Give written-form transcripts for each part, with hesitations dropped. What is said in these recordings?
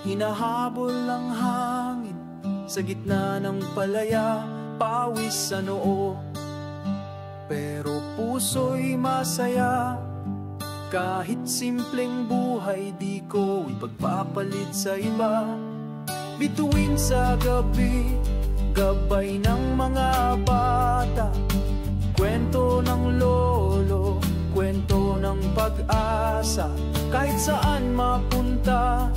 hinahabol ng hangin sa gitna ng palaya, pawis sa noo. Pero puso'y masaya, kahit simpleng buhay di ko ipagpapalit sa iba. Bituin sa gabi, gabay ng mga bata, kwento ng lolo, kwento ng pag-asa. Kahit saan mapunta,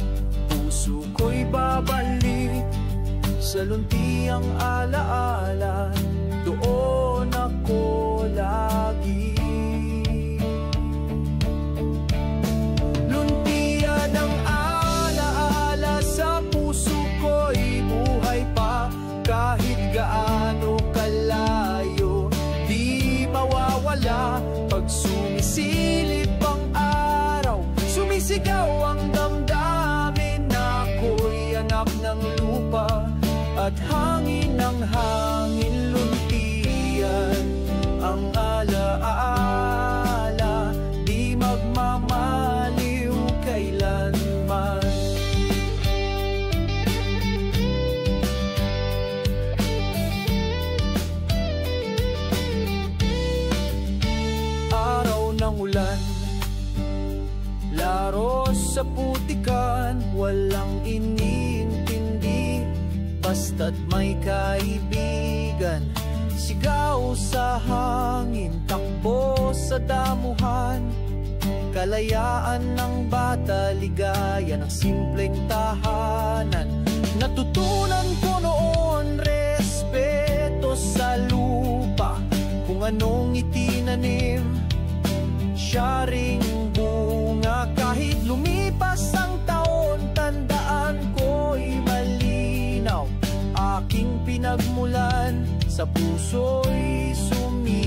puso ko'y babalik sa luntiang alaala, doon ako lagi. Luntian ng alaala sa puso ko'y buhay pa, kahit gaano kalayo, di mawawala. Pag sumisilip ang araw, sumisigaw ang damdamin, ako'y anak ng lupa at hangin ng hangin. Luntian ang alaala, di magmamaliw kailanman. Araw ng ulan, laro sa putikan, walang inintindi, basta't may kaibigan. Sigaw sa hangin, takbo sa damuhan, kalayaan ng bata, ligaya ng simpleng tahanan. Natutunan ko noon, respeto sa lupa, kung anong itinanim, siya ring bunga. Kahit lumipas ang taon, tandaan ko'y malinaw, aking pinagmulan, sa puso'y sumisigaw.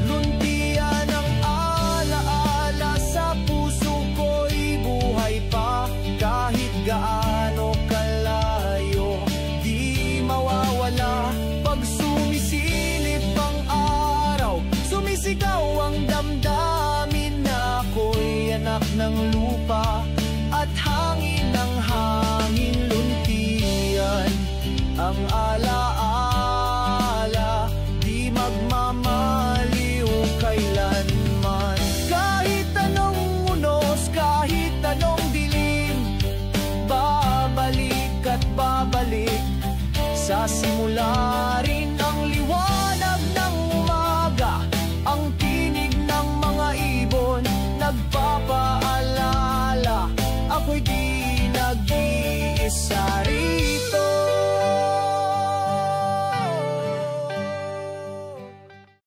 Luntian ang alaala, sa puso ko'y buhay pa, kahit gaano kalayo, di mawawala. Pag sumisilip ang araw, sumisigaw ang damdamin, ako'y anak ng lupa at hangin ng hangin. Luntian ang alaala, di magmamaliw kailanman. Kahit anong unos, kahit anong dilim, babalik at babalik sa simula rin